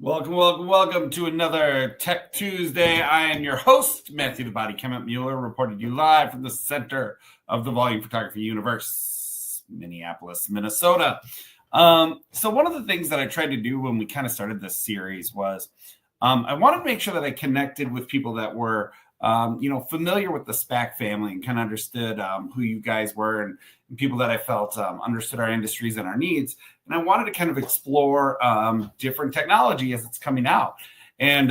Welcome to another Tech Tuesday. I am your host, Matthew the Body Kemmetmueller, reporting to you live from the center of the volume photography universe, Minneapolis, Minnesota. So one of the things that I tried to do when we kind of started this series was I wanted to make sure that I connected with people that were familiar with the SPAC family and kind of understood who you guys were and people that I felt understood our industries and our needs. And I wanted to kind of explore different technology as it's coming out. And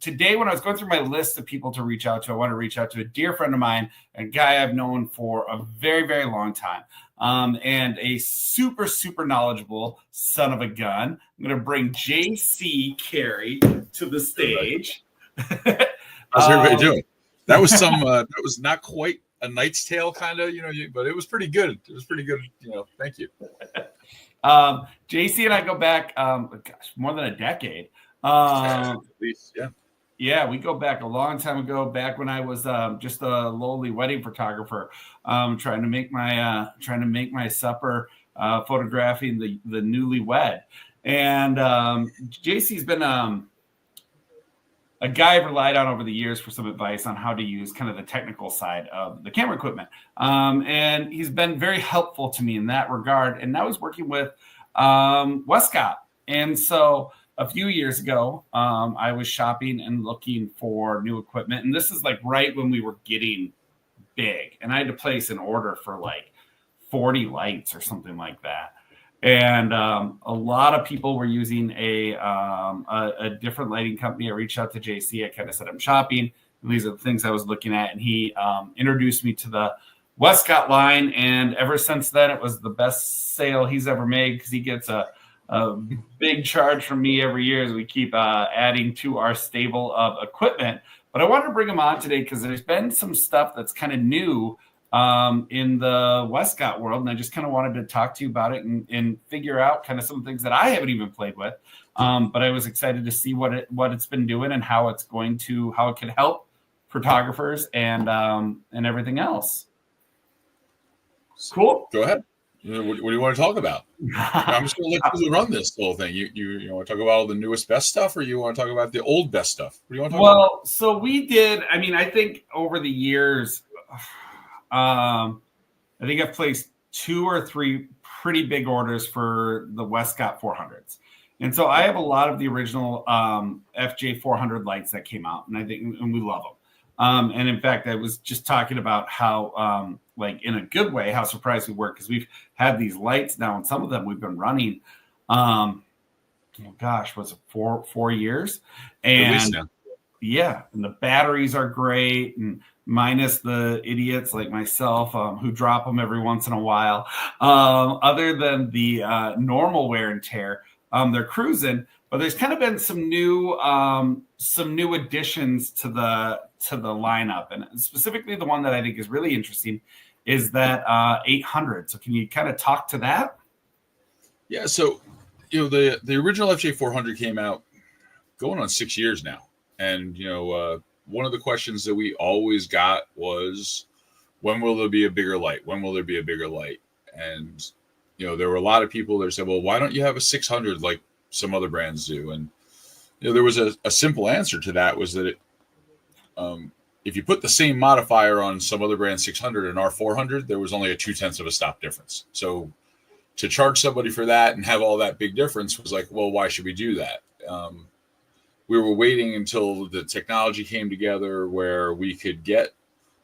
today, when I was going through my list of people to reach out to, I want to reach out to a dear friend of mine, a guy I've known for a very, very long time, and a super, super knowledgeable son of a gun. I'm going to bring JC Carey to the stage. How's everybody doing? That was that was not quite a Knight's Tale kind of, but it was pretty good. It was pretty good. Thank you. JC and I go back, more than a decade. At least, yeah. Yeah, we go back a long time ago, back when I was just a lowly wedding photographer, trying to make my supper, photographing the newlywed. And JC's been a guy I've relied on over the years for some advice on how to use kind of the technical side of the camera equipment. And he's been very helpful to me in that regard. And now he's working with Westcott. And so a few years ago, I was shopping and looking for new equipment. And this is like right when we were getting big. And I had to place an order for like 40 lights or something like that. And a lot of people were using a different lighting company. I reached out to JC. I kind of said, I'm shopping. And these are the things I was looking at. And he introduced me to the Westcott line. And ever since then, it was the best sale he's ever made because he gets a big charge from me every year as we keep adding to our stable of equipment. But I wanted to bring him on today because there's been some stuff that's kind of new in the Westcott world. And I just kind of wanted to talk to you about it and figure out kind of some things that I haven't even played with. But I was excited to see what it's been doing and how it can help photographers and everything else. Cool. Go ahead. What do you want to talk about? I'm just going to let you run this whole thing. You want to talk about all the newest best stuff, or you want to talk about the old best stuff? What do you want to talk about? Well, so we did. I mean, I think over the years, I think I've placed 2 or 3 pretty big orders for the Westcott 400s. And so I have a lot of the original FJ 400 lights that came out, and we love them. And in fact, I was just talking about how, like in a good way, how surprised we were because we've had these lights now, and some of them we've been running, was it 4 years? And yeah, and the batteries are great, and minus the idiots like myself who drop them every once in a while. Other than the normal wear and tear, they're cruising. But there's kind of been some new additions to the lineup, and specifically the one that I think is really interesting is that 800. So can you kind of talk to that? Yeah. So the original FJ 400 came out going on 6 years now, and one of the questions that we always got was, when will there be a bigger light? When will there be a bigger light? And, there were a lot of people that said, well, why don't you have a 600 like some other brands do? And, there was a simple answer to that, was that if you put the same modifier on some other brand 600 and our 400, there was only a 0.2 of a stop difference. So to charge somebody for that and have all that big difference was like, well, why should we do that? We were waiting until the technology came together where we could get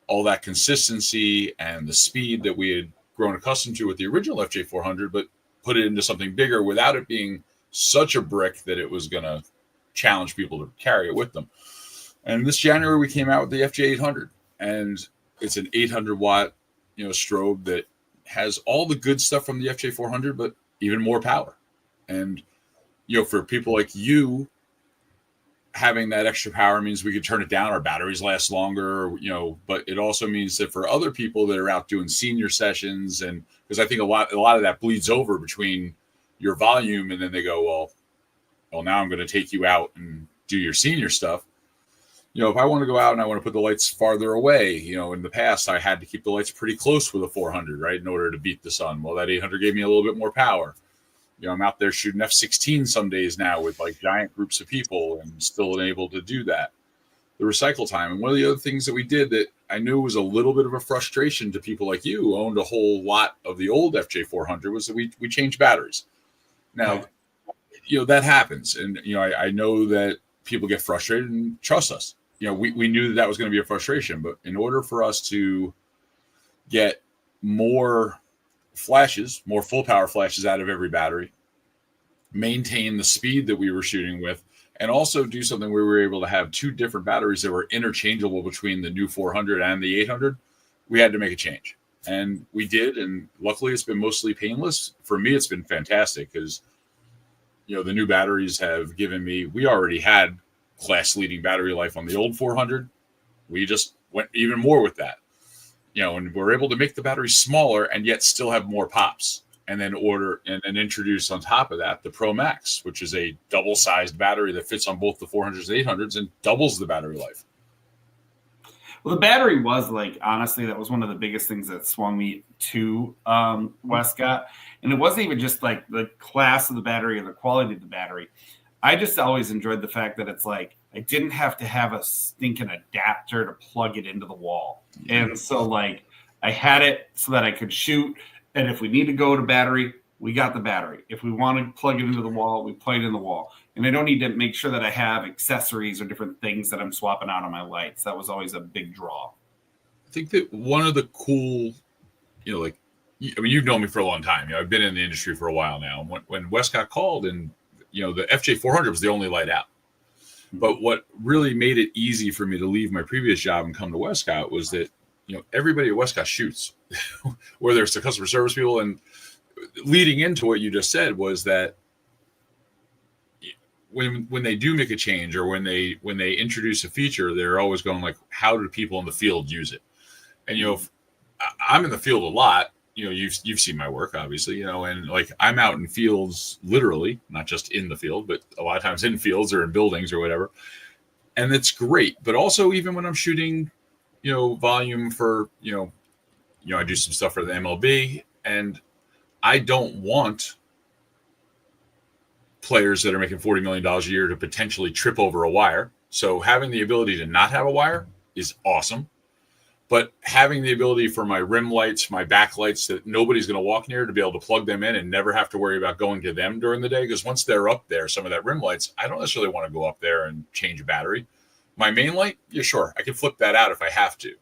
all that consistency and the speed that we had grown accustomed to with the original FJ400, but put it into something bigger without it being such a brick that it was going to challenge people to carry it with them. And this January we came out with the FJ800, and it's an 800 watt, strobe that has all the good stuff from the FJ400, but even more power. And, for people like you, having that extra power means we could turn it down. Our batteries last longer, but it also means that for other people that are out doing senior sessions, and because I think a lot of that bleeds over between your volume, and then they go, well, now I'm going to take you out and do your senior stuff. If I want to go out and I want to put the lights farther away, in the past I had to keep the lights pretty close with a 400, right, in order to beat the sun. Well, that 800 gave me a little bit more power. I'm out there shooting F-16 some days now with like giant groups of people and still able to do that. The recycle time. And one of the other things that we did that I knew was a little bit of a frustration to people like you who owned a whole lot of the old FJ400 was that we changed batteries. Now, that happens. And, I know that people get frustrated and trust us. We knew that was going to be a frustration, but in order for us to get more flashes, more full power flashes out of every battery, maintain the speed that we were shooting with, and also do something where we were able to have two different batteries that were interchangeable between the new 400 and the 800, we had to make a change. And we did, and luckily it's been mostly painless. For me, it's been fantastic because, the new batteries have given me, we already had class-leading battery life on the old 400. We just went even more with that. And we're able to make the battery smaller and yet still have more pops. And then introduce on top of that the Pro Max, which is a double-sized battery that fits on both the 400s and 800s and doubles the battery life. Well, the battery was honestly, that was one of the biggest things that swung me to Westcott. And it wasn't even just the class of the battery or the quality of the battery. I just always enjoyed the fact that it's I didn't have to have a stinking adapter to plug it into the wall. And so I had it so that I could shoot. And if we need to go to battery, we got the battery. If we want to plug it into the wall, we plug it in the wall. And I don't need to make sure that I have accessories or different things that I'm swapping out on my lights. That was always a big draw. I think that one of the cool, you've known me for a long time. I've been in the industry for a while now. When Westcott called and, the FJ400 was the only light out. But what really made it easy for me to leave my previous job and come to Westcott was that, everybody at Westcott shoots, whether it's the customer service people. And leading into what you just said was that when they do make a change or when they introduce a feature, they're always going how do people in the field use it? And, I'm in the field a lot, you've seen my work, obviously, and I'm out in fields, literally, not just in the field, but a lot of times in fields or in buildings or whatever. And it's great. But also even when I'm shooting, volume for, I do some stuff for the MLB, and I don't want players that are making $40 million a year to potentially trip over a wire. So having the ability to not have a wire is awesome. But having the ability for my rim lights, my backlights that nobody's going to walk near, to be able to plug them in and never have to worry about going to them during the day. Because once they're up there, some of that rim lights, I don't necessarily want to go up there and change a battery. My main light, yeah, sure, I can flip that out if I have to.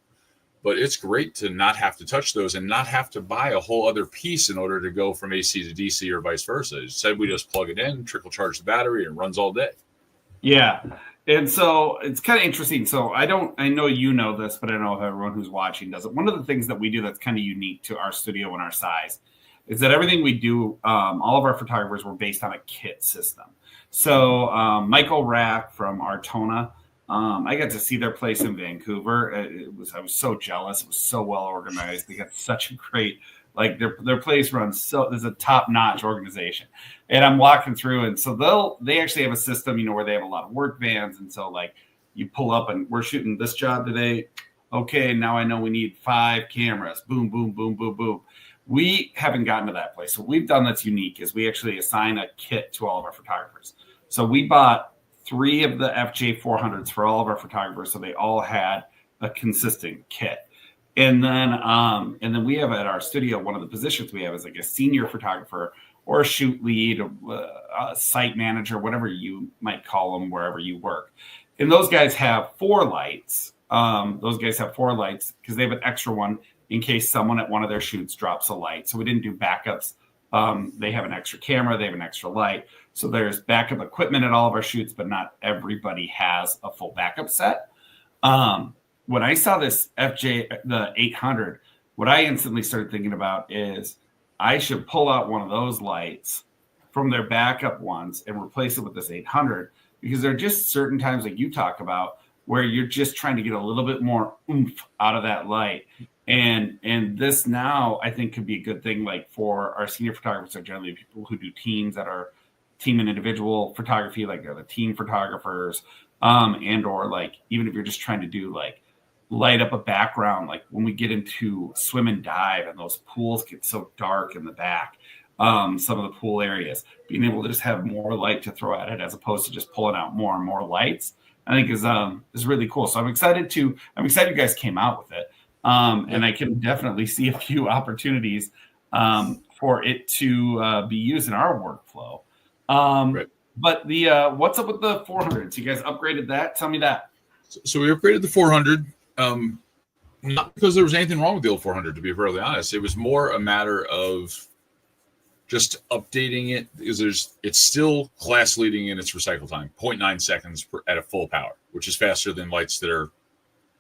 But it's great to not have to touch those and not have to buy a whole other piece in order to go from AC to DC or vice versa. Instead, we just plug it in, trickle charge the battery, and it runs all day. Yeah. And so it's kind of interesting. So I know you know this, but I don't know if everyone who's watching does it. One of the things that we do that's kind of unique to our studio and our size is that everything we do, all of our photographers were based on a kit system. So Michael Rack from Artona, I got to see their place in Vancouver. I was so jealous. It was so well organized. They got such a great, their place runs there's a top-notch organization. And I'm walking through, and so they actually have a system, where they have a lot of work vans. And so you pull up and we're shooting this job today. Okay, now I know we need 5 cameras. Boom, boom, boom, boom, boom. We haven't gotten to that place. So what we've done that's unique is we actually assign a kit to all of our photographers. So we bought 3 of the FJ400s for all of our photographers, so they all had a consistent kit. And then we have at our studio, one of the positions we have is a senior photographer or a shoot lead, a site manager, whatever you might call them wherever you work. And those guys have 4 lights. Because they have an extra one in case someone at one of their shoots drops a light. So we didn't do backups. They have an extra camera. They have an extra light. So there's backup equipment at all of our shoots, but not everybody has a full backup set. When I saw this the 800, what I instantly started thinking about is I should pull out one of those lights from their backup ones and replace it with this 800, because there are just certain times like you talk about where you're just trying to get a little bit more oomph out of that light. And this now I think could be a good thing, for our senior photographers are generally people who do teams that are team and individual photography, they're the team photographers, and or even if you're just trying to do light up a background, when we get into swim and dive and those pools get so dark in the back, some of the pool areas. Being able to just have more light to throw at it as opposed to just pulling out more and more lights, I think is really cool. So I'm excited you guys came out with it. And I can definitely see a few opportunities for it to be used in our workflow. Right. But the what's up with the 400s? You guys upgraded that? Tell me that. So we upgraded the 400, not because there was anything wrong with the old 400, to be fairly honest. It was more a matter of just updating it because it's still class leading in its recycle time, 0.9 seconds at a full power, which is faster than lights that are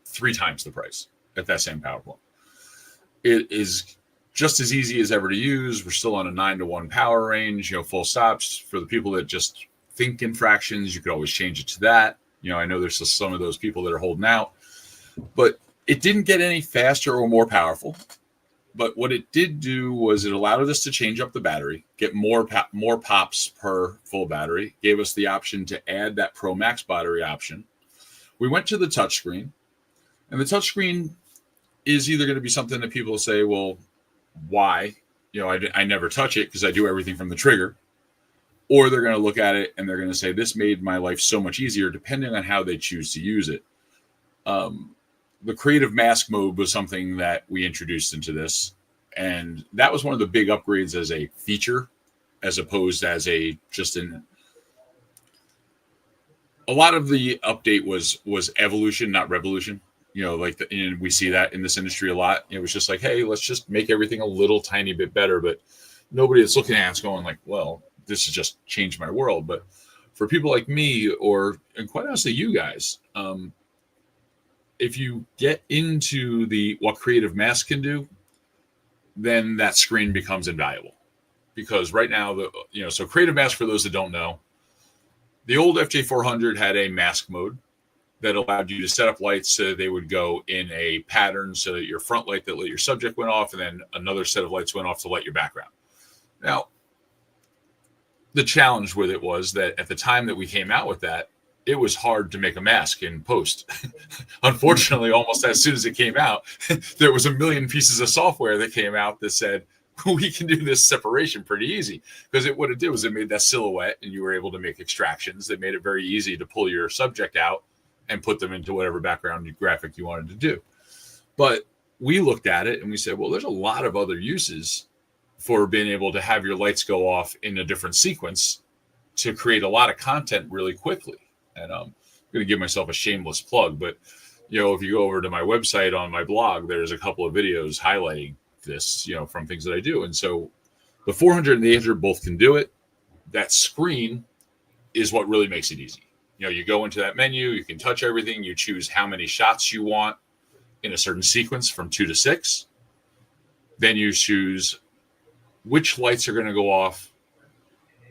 3 times the price at that same power point. It is just as easy as ever to use. We're still on a 9-to-1 power range, full stops. For the people that just think in fractions, you could always change it to that. I know there's some of those people that are holding out, but it didn't get any faster or more powerful. But what it did do was it allowed us to change up the battery, get more pops per full battery, gave us the option to add that Pro Max battery option. We went to the touchscreen, and the touchscreen is either going to be something that people say, well, why? I never touch it because I do everything from the trigger. Or they're going to look at it and they're going to say, this made my life so much easier, depending on how they choose to use it. The creative mask mode was something that we introduced into this. And that was one of the big upgrades as a feature, as opposed as a lot of the update was evolution, not revolution. And we see that in this industry a lot. It was just like, hey, let's just make everything a little tiny bit better. But nobody that's looking at it's going like, well, this has just changed my world. But for people like me, and quite honestly, you guys, if you get into what Creative Mask can do, then that screen becomes invaluable. Because right now, so Creative Mask, for those that don't know, the old FJ400 had a mask mode that allowed you to set up lights so they would go in a pattern so that your front light that lit your subject went off, and then another set of lights went off to light your background. Now, the challenge with it was that at the time that we came out with that, it was hard to make a mask in post. Unfortunately, almost as soon as it came out, there was a million pieces of software that came out that said, we can do this separation pretty easy. Because what it did was it made that silhouette and you were able to make extractions that made it very easy to pull your subject out and put them into whatever background graphic you wanted to do. But we looked at it and we said, well, there's a lot of other uses for being able to have your lights go off in a different sequence to create a lot of content really quickly. And I'm going to give myself a shameless plug, but if you go over to my website on my blog, there's a couple of videos highlighting this, from things that I do. And so the 400 and the 800 both can do it. That screen is what really makes it easy. You go into that menu, you can touch everything, you choose how many shots you want in a certain sequence from 2 to 6. Then you choose which lights are going to go off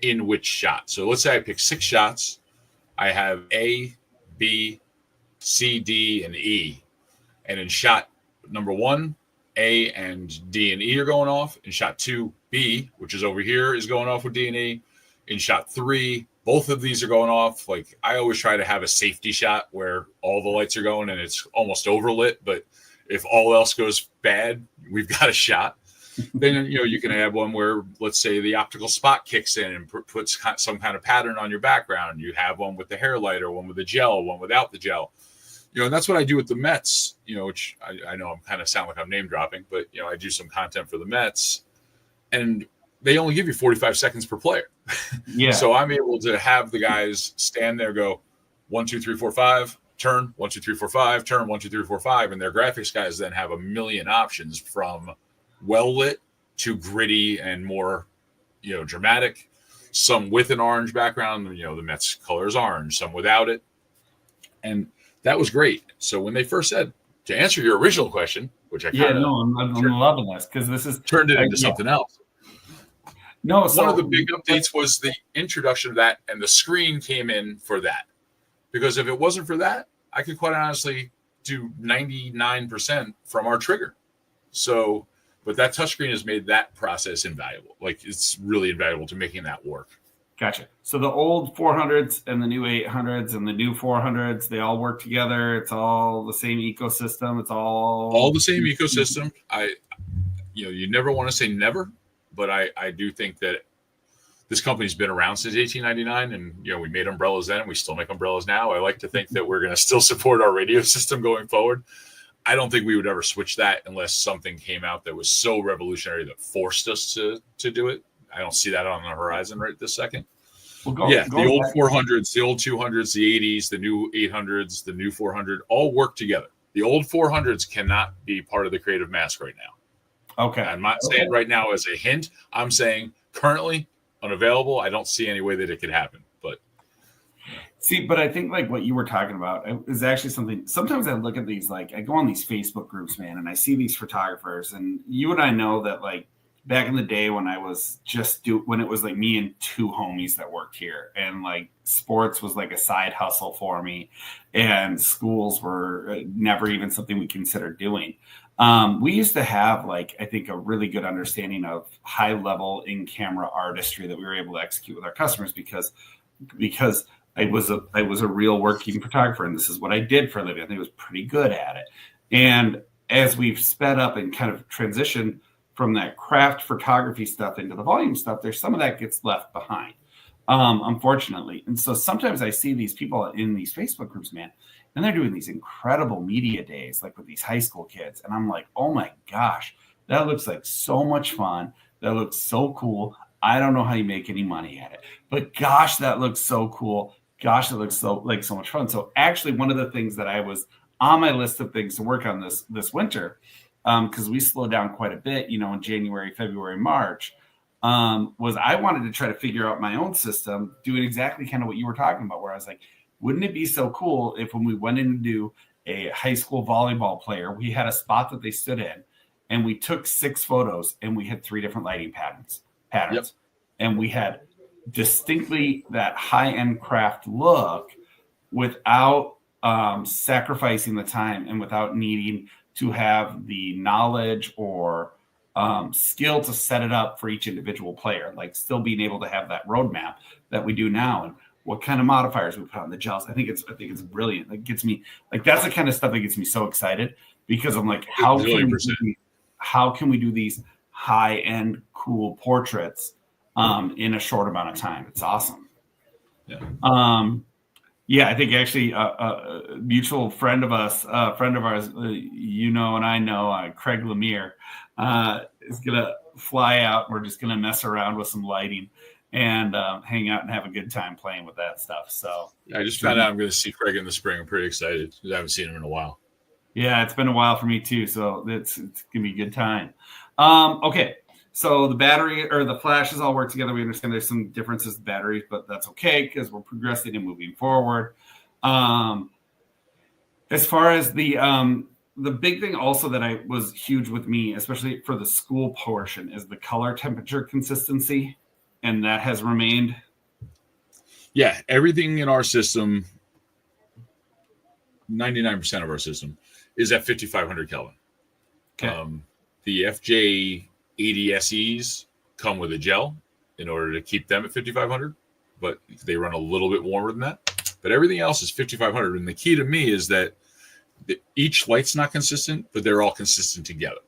in which shot. So let's say I pick 6 shots. I have A, B, C, D, and E. And in shot number 1, A and D and E are going off. In shot 2, B, which is over here, is going off with D and E. In shot 3, both of these are going off. Like, I always try to have a safety shot where all the lights are going and it's almost overlit. But if all else goes bad, we've got a shot. Then, you can have one where, let's say, the optical spot kicks in and puts some kind of pattern on your background. You have one with the hair light, or one with the gel, one without the gel. And that's what I do with the Mets, which I know I'm kind of sound like I'm name dropping, but, I do some content for the Mets, and they only give you 45 seconds per player. Yeah. So I'm able to have the guys stand there, go 1, 2, 3, 4, 5, turn 1, 2, 3, 4, 5, turn 1, 2, 3, 4, 5, and their graphics guys then have a million options from well lit to gritty and more, dramatic. Some with an orange background, the Mets color is orange. Some without it, and that was great. So when they first said, to answer your original question, which I I'm loving this because this is turned it into something else. No, one of the big updates was the introduction of that, and the screen came in for that. Because if it wasn't for that, I could quite honestly do 99% from our trigger. So, but that touchscreen has made that process invaluable. Like, it's really invaluable to making that work. Gotcha. So the old 400s and the new 800s and the new 400s, they all work together. It's all the same ecosystem. It's all the same ecosystem. You never want to say never, but I do think that this company's been around since 1899, and we made umbrellas then, and we still make umbrellas now. I like to think that we're going to still support our radio system going forward. I don't think we would ever switch that unless something came out that was so revolutionary that forced us to do it. I don't see that on the horizon right this second. Well, the old 400s, the old 200s, the 80s, the new 800s, the new 400, all work together. The old 400s cannot be part of the creative mask right now. Okay. I'm not saying right now as a hint. I'm saying currently unavailable. I don't see any way that it could happen. But see, but I think like what you were talking about is actually something. Sometimes I look at these, like I go on these Facebook groups, man, and I see these photographers, and you and I know that like back in the day when I was when it was like me and two homies that worked here, and like sports was like a side hustle for me, and schools were never even something we considered doing. We used to have like, I think, a really good understanding of high level in camera artistry that we were able to execute with our customers because I was a real working photographer, and this is what I did for a living. I think I was pretty good at it. And as we've sped up and kind of transitioned from that craft photography stuff into the volume stuff, there's some of that gets left behind, unfortunately. And so sometimes I see these people in these Facebook groups, man, and they're doing these incredible media days, like with these high school kids. And I'm like, oh my gosh, that looks like so much fun. That looks so cool. I don't know how you make any money at it, but gosh, that looks so cool. Gosh, it looks so much fun. So actually, one of the things that I was on my list of things to work on this winter, because we slowed down quite a bit, in January, February, March, was I wanted to try to figure out my own system, doing exactly kind of what you were talking about, where I was like, wouldn't it be so cool if when we went in to do a high school volleyball player, we had a spot that they stood in, and we took 6 photos, and we had 3 different lighting patterns, Yep. and we had distinctly that high-end craft look without sacrificing the time and without needing to have the knowledge or skill to set it up for each individual player, like still being able to have that roadmap that we do now, and what kind of modifiers we put on the gels. I think it's brilliant. It gets me, like, that's the kind of stuff that gets me so excited, because I'm like, how can we do these high-end cool portraits in a short amount of time? It's awesome. Yeah. I think actually a mutual friend of ours, and I know, Craig Lemire, is gonna fly out. We're just gonna mess around with some lighting and hang out and have a good time playing with that stuff. So I just found out I'm going to see Craig in the spring. I'm pretty excited because I haven't seen him in a while. Yeah, it's been a while for me too. So it's gonna be a good time. Okay. So the battery or the flashes all work together. We understand there's some differences in batteries, but that's okay because we're progressing and moving forward. As far as the big thing also that was huge with me, especially for the school portion, is the color temperature consistency, and that has remained. Yeah, everything in our system, 99% of our system is at 5,500 Kelvin. Okay. The FJ 80 SEs come with a gel in order to keep them at 5,500, but they run a little bit warmer than that. But everything else is 5,500. And the key to me is that each light's not consistent, but they're all consistent together.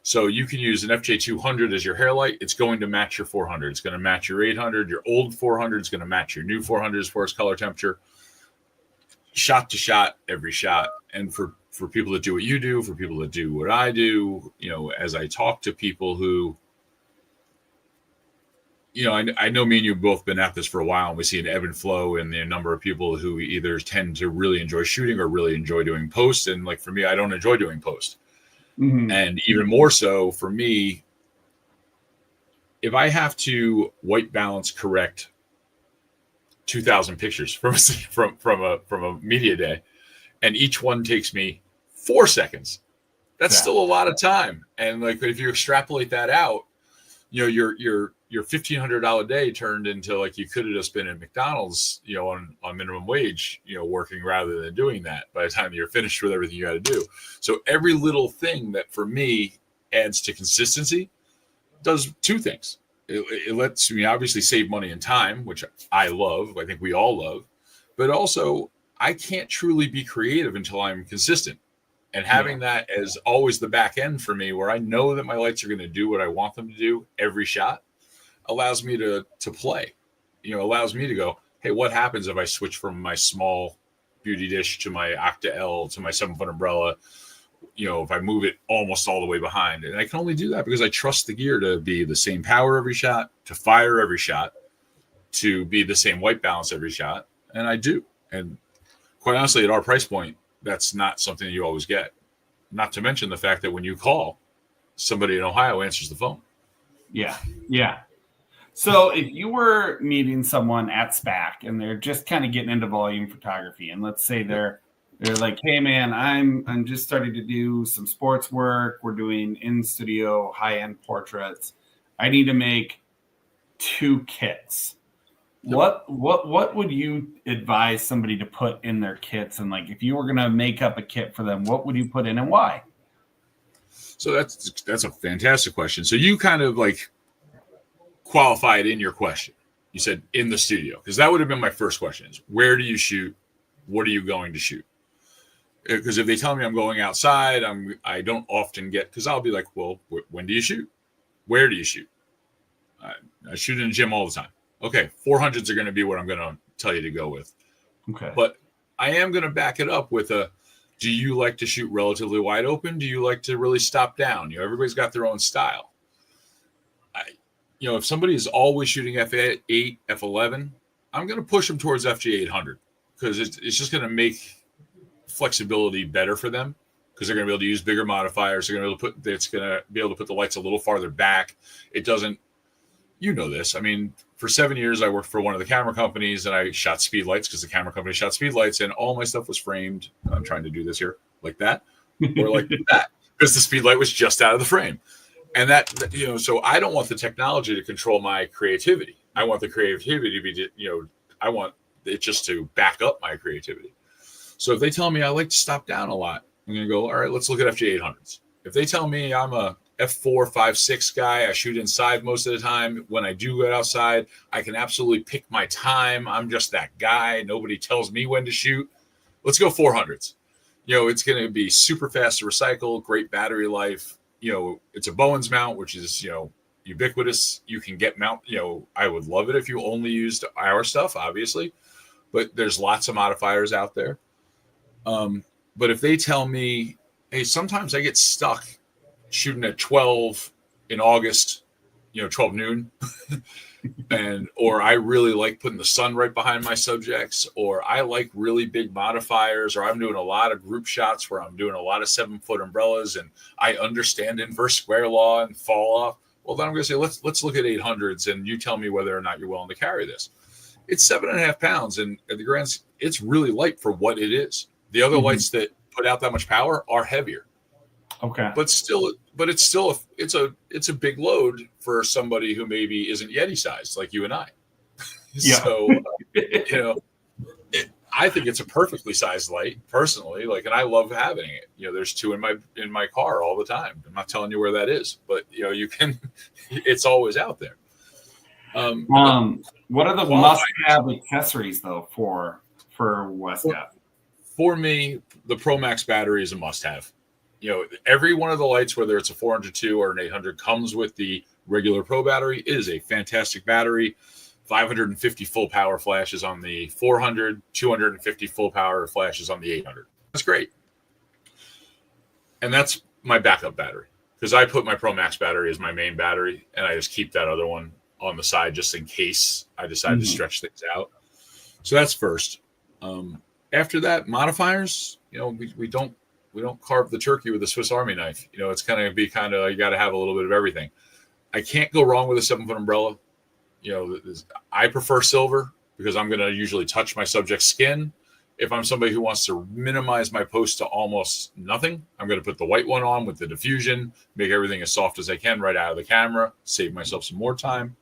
So you can use an FJ 200 as your hair light. It's going to match your 400. It's going to match your 800. Your old 400 is going to match your new 400 as far as color temperature. Shot to shot, every shot. And for people that do what you do, for people that do what I do, as I talk to people who, I know me and you have both been at this for a while, and we see an ebb and flow in the number of people who either tend to really enjoy shooting or really enjoy doing post. And like for me, I don't enjoy doing post. Mm-hmm. And even more so for me, if I have to white balance correct 2,000 pictures from a media day, and each one takes me 4 seconds, that's still a lot of time. And like if you extrapolate that out, your $1,500 day turned into like you could have just been at McDonald's, on minimum wage, working rather than doing that by the time you're finished with everything you got to do. So every little thing that for me adds to consistency does 2 things. It lets me obviously save money and time, which I love. I think we all love, but also I can't truly be creative until I'm consistent. And having that as always the back end for me, where I know that my lights are going to do what I want them to do every shot, allows me to play. Allows me to go, hey, what happens if I switch from my small beauty dish to my Octa L to my 7-foot umbrella? If I move it almost all the way behind. And I can only do that because I trust the gear to be the same power every shot, to fire every shot, to be the same white balance every shot. And I do. And quite honestly, at our price point, that's not something you always get. Not to mention the fact that when you call, somebody in Ohio answers the phone. Yeah. Yeah. So if you were meeting someone at SPAC and they're just kind of getting into volume photography, and let's say they're like, hey man, I'm just starting to do some sports work. We're doing in studio high-end portraits. I need to make 2 kits. What would you advise somebody to put in their kits? And like, if you were going to make up a kit for them, what would you put in and why? So that's a fantastic question. So you kind of like qualified in your question. You said in the studio, because that would have been my first question is, where do you shoot? What are you going to shoot? Because if they tell me I'm going outside, I don't often get, because I'll be like, well, when do you shoot? Where do you shoot? I shoot in a gym all the time. Okay, 400s are going to be what I'm going to tell you to go with. Okay. But I am going to back it up with do you like to shoot relatively wide open? Do you like to really stop down? Everybody's got their own style. If somebody is always shooting f8, f11, I'm going to push them towards FG800 because it's just going to make flexibility better for them because they're going to be able to use bigger modifiers. They're going to be able to put the lights a little farther back. It doesn't, this. I mean, for 7 years, I worked for one of the camera companies and I shot speed lights because the camera company shot speed lights and all my stuff was framed. I'm trying to do this here like that or like that because the speed light was just out of the frame. And that, so I don't want the technology to control my creativity. I want the creativity to be, I want it just to back up my creativity. So if they tell me I like to stop down a lot, I'm going to go, all right, let's look at FG800s. If they tell me I'm a F4, 5, 6 guy, I shoot inside most of the time. When I do go outside, I can absolutely pick my time. I'm just that guy. Nobody tells me when to shoot. Let's go 400s. It's going to be super fast to recycle, great battery life. It's a Bowens mount, which is, ubiquitous. You can get mount, I would love it if you only used our stuff, obviously, but there's lots of modifiers out there. But if they tell me, hey, sometimes I get stuck shooting at 12 in August, 12 noon, or I really like putting the sun right behind my subjects, or I like really big modifiers, or I'm doing a lot of group shots where I'm doing a lot of 7-foot umbrellas and I understand inverse square law and fall off. Well, then I'm going to say, let's look at 800s and you tell me whether or not you're willing to carry this. It's 7.5 pounds. And at the grand, it's really light for what it is. The other lights that put out that much power are heavier. Okay. But it's a big load for somebody who maybe isn't Yeti sized like you and I. Yeah. So, I think it's a perfectly sized light personally. And I love having it. There's 2 in my car all the time. I'm not telling you where that is, but you can. It's always out there. What are the must-have accessories though for Westcott? For me, the Pro Max battery is a must-have. Every one of the lights, whether it's a 402 or an 800, comes with the regular Pro battery. It is a fantastic battery. 550 full power flashes on the 400, 250 full power flashes on the 800. That's great. And that's my backup battery because I put my Pro Max battery as my main battery and I just keep that other one on the side just in case I decide to stretch things out. So that's first. After that, modifiers, we don't carve the turkey with a Swiss Army knife. It's going to be you got to have a little bit of everything. I can't go wrong with a 7-foot umbrella. I prefer silver because I'm going to usually touch my subject's skin. If I'm somebody who wants to minimize my post to almost nothing, I'm going to put the white one on with the diffusion, make everything as soft as I can right out of the camera, save myself some more time.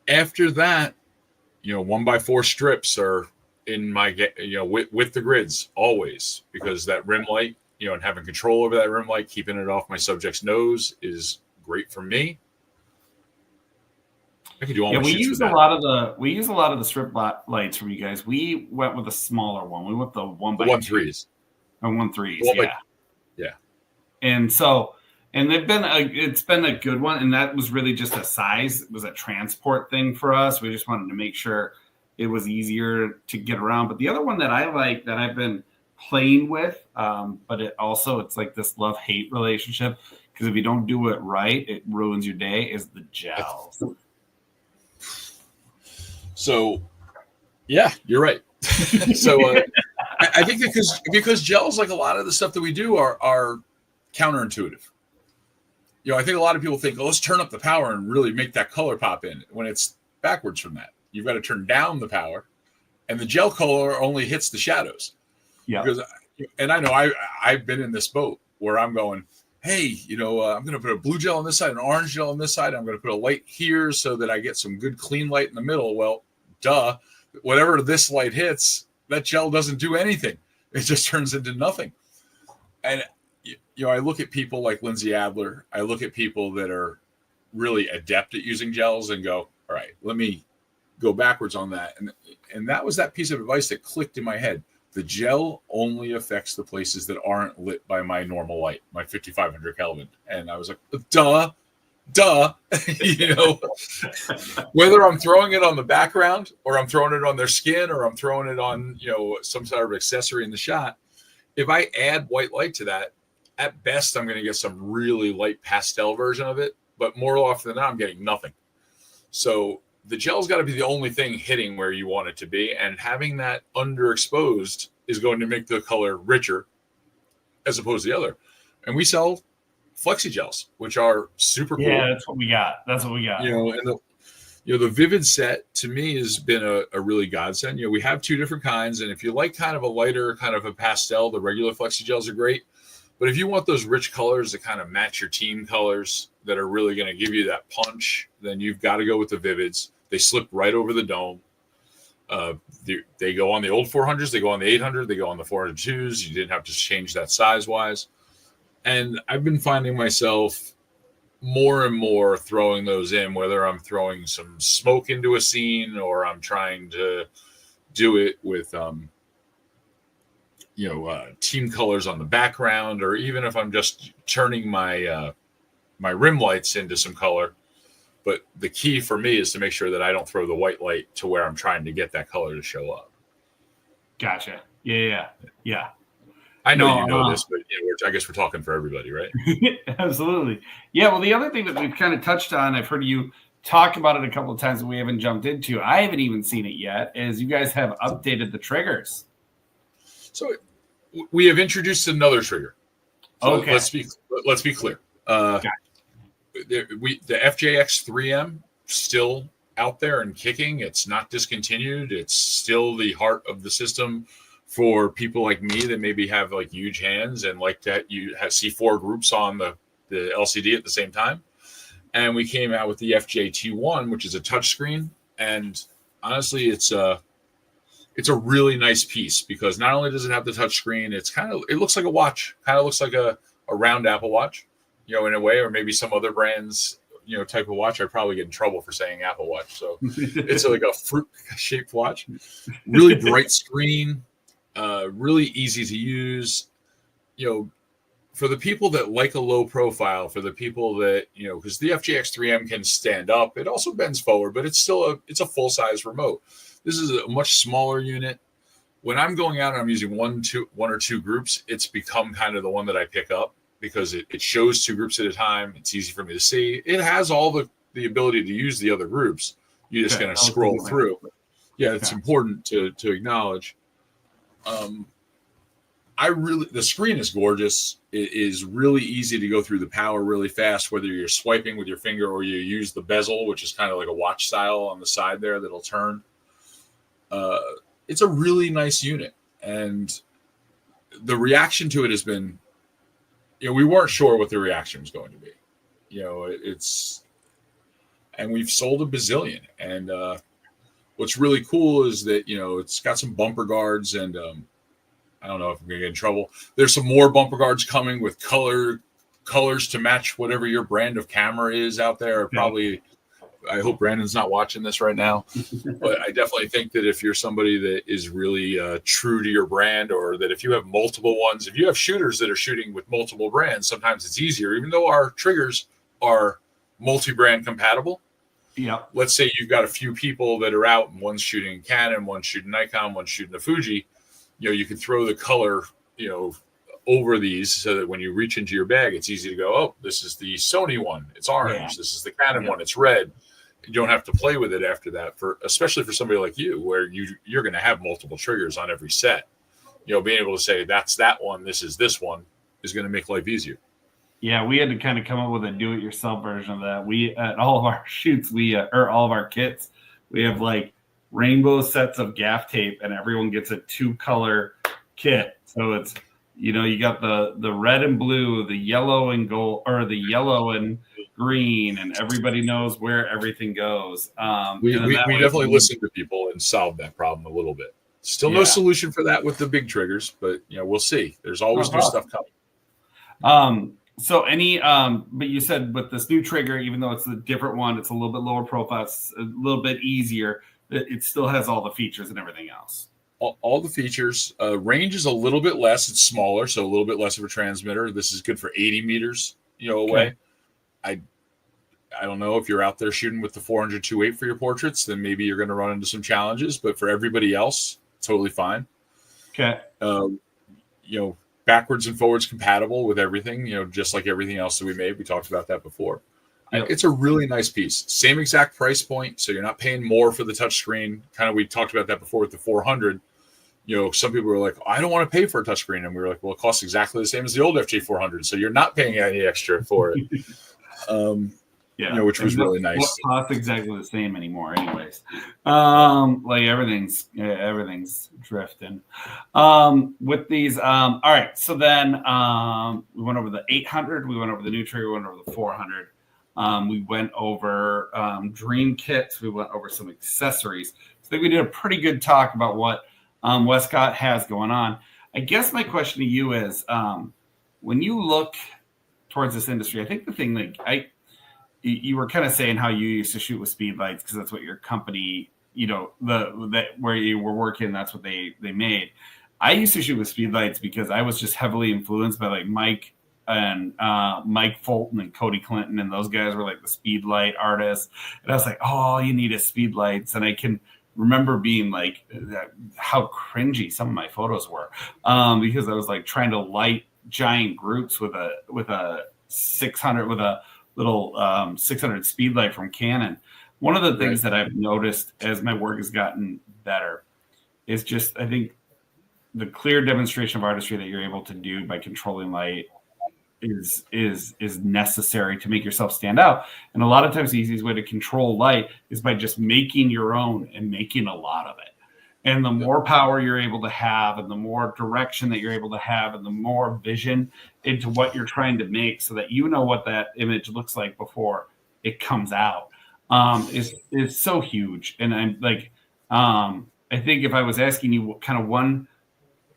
After that, 1x4 strips are in my, with the grids always, because that rim light, and having control over that rim light, keeping it off my subject's nose is great for me. I can do all my we use a lot of the strip lights from you guys. We went with a smaller one. We went the 1x3s. I won threes. Well, Yeah. Yeah. And so, and it's been a good one. And that was really just a size. It was a transport thing for us. We just wanted to make sure it was easier to get around. But the other one that I like that I've been playing with, but it's like this love-hate relationship, because if you don't do it right, it ruins your day, is the gels. So, yeah, you're right. So I think because gels, like a lot of the stuff that we do, are counterintuitive. I think a lot of people think, oh, let's turn up the power and really make that color pop in, when it's backwards from that. You've got to turn down the power, and the gel color only hits the shadows. Yeah. Because, and I know I've been in this boat where I'm going, hey, I'm going to put a blue gel on this side, an orange gel on this side. I'm going to put a light here so that I get some good clean light in the middle. Well, duh, whatever this light hits, that gel doesn't do anything. It just turns into nothing. And I look at people like Lindsay Adler. I look at people that are really adept at using gels and go, all right, let me go backwards on that. And that was that piece of advice that clicked in my head. The gel only affects the places that aren't lit by my normal light, my 5500 Kelvin. And I was like, duh. Whether I'm throwing it on the background or I'm throwing it on their skin or I'm throwing it on, some sort of accessory in the shot, if I add white light to that, at best, I'm going to get some really light pastel version of it. But more often than not, I'm getting nothing. So the gel's got to be the only thing hitting where you want it to be. And having that underexposed is going to make the color richer as opposed to the other. And we sell flexi gels, which are super cool. Yeah, that's what we got. And the Vivid set to me has been a really godsend. We have two different kinds. And if you like kind of a lighter, kind of a pastel, the regular flexi gels are great. But if you want those rich colors that kind of match your team colors that are really going to give you that punch, then you've got to go with the Vivids. They slip right over the dome. They go on the old 400s. They go on the 800. They go on the 402s. You didn't have to change that size-wise. And I've been finding myself more and more throwing those in, whether I'm throwing some smoke into a scene or I'm trying to do it with team colors on the background, or even if I'm just turning my my rim lights into some color. But the key for me is to make sure that I don't throw the white light to where I'm trying to get that color to show up. Gotcha. Yeah. I know you know this, but I guess we're talking for everybody, right? Absolutely. Yeah. Well, the other thing that we've kind of touched on, I've heard you talk about it a couple of times, and we haven't jumped into. I haven't even seen it yet. Is you guys have updated the triggers. So we have introduced another trigger. So okay. Let's be clear. Gotcha. The FJX 3M still out there and kicking. It's not discontinued. It's still the heart of the system for people like me that maybe have like huge hands and like that see four groups on the LCD at the same time. And we came out with the FJT1, which is a touchscreen. And honestly, it's a really nice piece because not only does it have the touchscreen, it looks like a watch, kind of looks like a round Apple Watch, in a way, or maybe some other brands, type of watch. I'd probably get in trouble for saying Apple Watch. So it's like a fruit-shaped watch. Really bright screen, really easy to use. For the people that like a low profile, for the people that, because the FJX 3M can stand up, it also bends forward, but it's still a full-size remote. This is a much smaller unit. When I'm going out and I'm using one or two groups, it's become kind of the one that I pick up because it shows two groups at a time. It's easy for me to see. It has all the ability to use the other groups. You're just going to scroll through. Yeah, it's important to acknowledge. The screen is gorgeous. It is really easy to go through the power really fast, whether you're swiping with your finger or you use the bezel, which is kind of like a watch style on the side there that'll turn. It's a really nice unit, and the reaction to it has been, we weren't sure what the reaction was going to be. And we've sold a bazillion. And what's really cool is that, it's got some bumper guards, and I don't know if I'm going to get in trouble. There's some more bumper guards coming with colors to match whatever your brand of camera is out there. Probably I hope Brandon's not watching this right now, but I definitely think that if you're somebody that is really true to your brand, or that if you have multiple ones, if you have shooters that are shooting with multiple brands, sometimes it's easier, even though our triggers are multi-brand compatible. Yeah. Let's say you've got a few people that are out, and one's shooting Canon, one's shooting Nikon, one's shooting a Fuji. You can throw the color, over these so that when you reach into your bag, it's easy to go, oh, this is the Sony one, it's orange. Yeah. This is the Canon one, it's red. You don't have to play with it after that, especially for somebody like you, where you're going to have multiple triggers on every set. Being able to say that's that one, this is this one, is going to make life easier. Yeah, we had to kind of come up with a do-it-yourself version of that. We at all of our shoots, or all of our kits, we have like rainbow sets of gaff tape, and everyone gets a 2-color kit. So it's you got the red and blue, the yellow and gold, or the yellow and green, and everybody knows where everything goes. We definitely listen to people and solve that problem a little bit. Still no solution for that with the big triggers, but we'll see. There's always new stuff coming. So but you said with this new trigger, even though it's a different one, it's a little bit lower profile, it's a little bit easier. It still has all the features and everything else. All the features. Range is a little bit less. It's smaller, so a little bit less of a transmitter. This is good for 80 meters, away. Okay. I don't know if you're out there shooting with the 400-2.8 for your portraits, then maybe you're going to run into some challenges. But for everybody else, totally fine. Okay. Backwards and forwards compatible with everything. Just like everything else that we made. We talked about that before. Yep. It's a really nice piece. Same exact price point, so you're not paying more for the touchscreen. Kind of, we talked about that before with the 400. Some people were like, I don't want to pay for a touchscreen. And we were like, well, it costs exactly the same as the old FJ400. So you're not paying any extra for it. Which was really nice. What costs exactly the same anymore anyways. Like everything's drifting. With these, all right. So then we went over the 800. We went over the new trigger. We went over the 400. We went over dream kits. We went over some accessories. So I think we did a pretty good talk about what Westcott has going on. I guess my question to you is, when you look towards this industry, I think the thing that you were kind of saying how you used to shoot with speed lights because that's what your company, where you were working, that's what they made. I used to shoot with speed lights because I was just heavily influenced by like Mike Fulton and Cody Clinton, and those guys were like the speed light artists. And I was like, oh, all you need is speed lights. And I can remember being like, how cringy some of my photos were, because I was like trying to light giant groups with a 600 with a little 600 speed light from Canon. One of the things that I've noticed as my work has gotten better is just, I think, the clear demonstration of artistry that you're able to do by controlling light is necessary to make yourself stand out. And a lot of times the easiest way to control light is by just making your own and making a lot of it. And the more power you're able to have, and the more direction that you're able to have, and the more vision into what you're trying to make, so that you know what that image looks like before it comes out, is so huge. And I'm like, I think if I was asking you one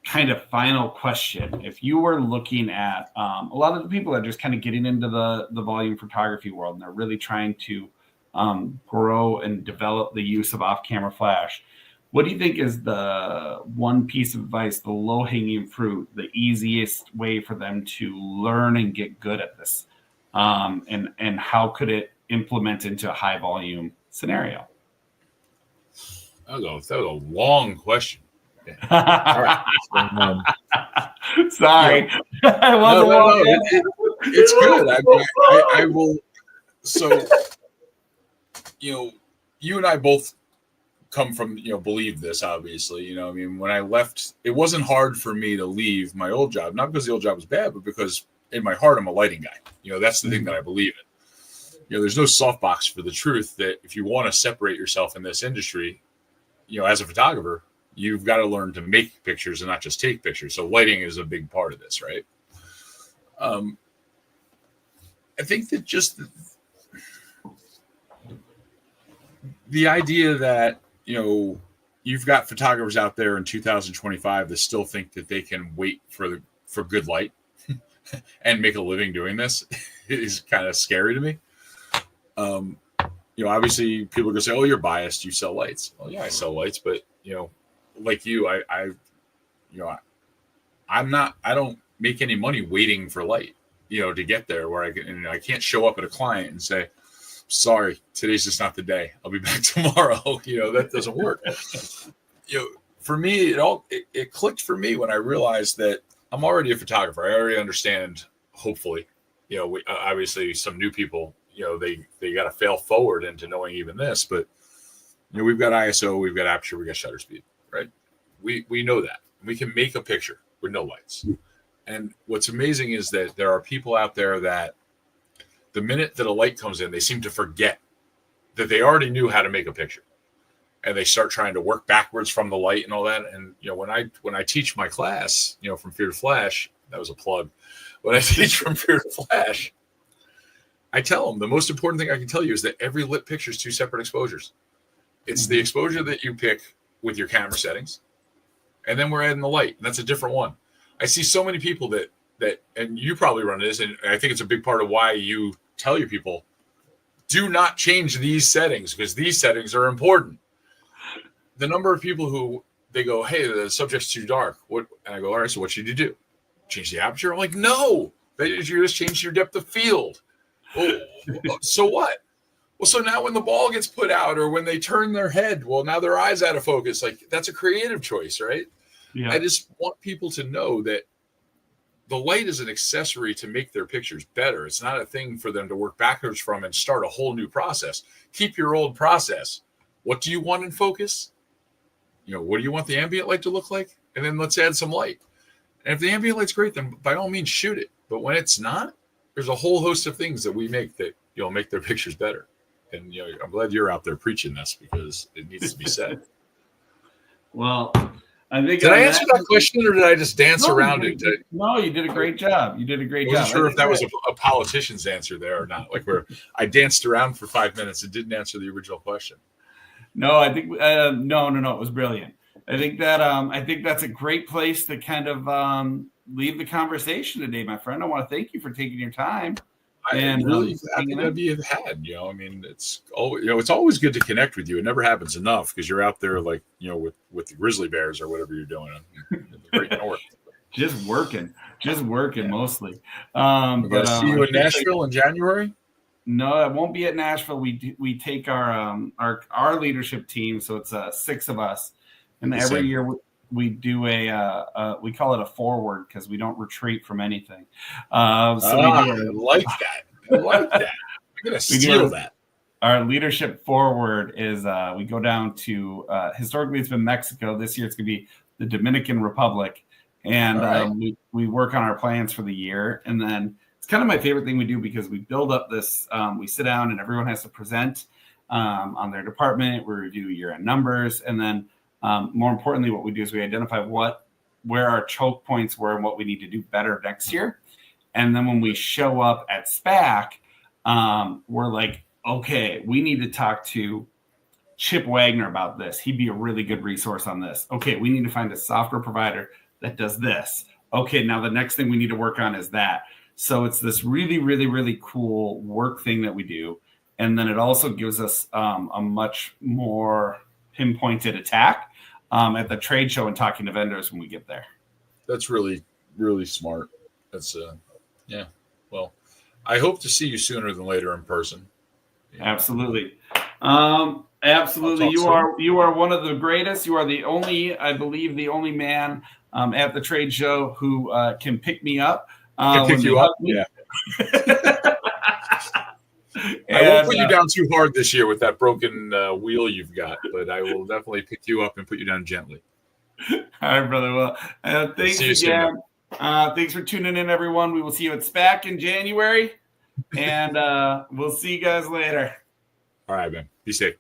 kind of final question, if you were looking at a lot of the people that are just kind of getting into the volume photography world, and they're really trying to grow and develop the use of off-camera flash, what do you think is the one piece of advice, the low-hanging fruit, the easiest way for them to learn and get good at this? And how could it implement into a high-volume scenario? That was a long question. All right. Sorry. It's good. I will. So, you and I both come from, believe this, obviously. When I left, it wasn't hard for me to leave my old job, not because the old job was bad, but because in my heart, I'm a lighting guy. That's the thing that I believe in. There's no softbox for the truth that if you want to separate yourself in this industry, as a photographer, you've got to learn to make pictures and not just take pictures. So lighting is a big part of this, right? I think that just the idea that, you've got photographers out there in 2025 that still think that they can wait for good light and make a living doing this is kind of scary to me. obviously people are gonna say, "Oh, you're biased. You sell lights." Well, yeah, I sell lights, but like you, I'm not. I don't make any money waiting for light, to get there where I can't show up at a client and say, "Sorry, today's just not the day. I'll be back tomorrow." That doesn't work. For me, it clicked for me when I realized that I'm already a photographer. I already understand. Hopefully, obviously some new people, they got to fail forward into knowing even this, but we've got ISO, we've got aperture, we got shutter speed, right? We know that we can make a picture with no lights. And what's amazing is that there are people out there that the minute that a light comes in, they seem to forget that they already knew how to make a picture, and they start trying to work backwards from the light and all that. And when I teach my class, from Fear to Flash, that was a plug. When I teach from Fear to Flash, I tell them the most important thing I can tell you is that every lit picture is 2 separate exposures. It's the exposure that you pick with your camera settings, and then we're adding the light, and that's a different one. I see so many people that, and you probably run this, and I think it's a big part of why you tell your people, do not change these settings because these settings are important. The number of people who they go, "Hey, the subject's too dark." What? And I go, "All right, so what should you do? Change the aperture?" I'm like, "No, you just change your depth of field." Well, so what? Well, so now when the ball gets put out or when they turn their head, well, now their eye's out of focus. Like, that's a creative choice, right? Yeah. I just want people to know that the light is an accessory to make their pictures better. It's not a thing for them to work backwards from and start a whole new process. Keep your old process. What do you want in focus? What do you want the ambient light to look like? And then let's add some light. And if the ambient light's great, then by all means shoot it. But when it's not, there's a whole host of things that we make that make their pictures better. And I'm glad you're out there preaching this because it needs to be said. Well, I think did I answer that question or did I just dance around it? No, you did a great job. You did a great job. I wasn't sure if that was a politician's answer there or not. Like where I danced around for 5 minutes and didn't answer the original question. No, I think no. It was brilliant. I think that's a great place to kind of leave the conversation today, my friend. I want to thank you for taking your time. And really happy to be had. I mean, it's always good to connect with you. It never happens enough because you're out there like with the grizzly bears or whatever you're doing in the Great North. Just working mostly. But see you in Nashville in January. No, it won't be at Nashville. We take our leadership team, so it's 6 of us, and every year we do we call it a forward because we don't retreat from anything. I like that. I'm gonna steal that. Our leadership forward is we go down to historically it's been Mexico. This year it's gonna be the Dominican Republic, and we work on our plans for the year, and then. It's kind of my favorite thing we do because we build up this, we sit down and everyone has to present on their department. We review year-end numbers. And then more importantly, what we do is we identify where our choke points were and what we need to do better next year. And then when we show up at SPAC, we're like, okay, we need to talk to Chip Wagner about this. He'd be a really good resource on this. Okay, we need to find a software provider that does this. Okay, now the next thing we need to work on is that. So it's this really, really, really cool work thing that we do. And then it also gives us a much more pinpointed attack at the trade show and talking to vendors when we get there. That's really, really smart. That's yeah. Well, I hope to see you sooner than later in person. Absolutely. Absolutely. You are one of the greatest. You are the only, I believe, the only man at the trade show who can pick me up. Can pick you up. Yeah. I won't put you down too hard this year with that broken wheel you've got, but I will definitely pick you up and put you down gently. All right, brother. Well, thanks again. Thanks for tuning in, everyone. We will see you at SPAC in January, and we'll see you guys later. All right, man. Be safe.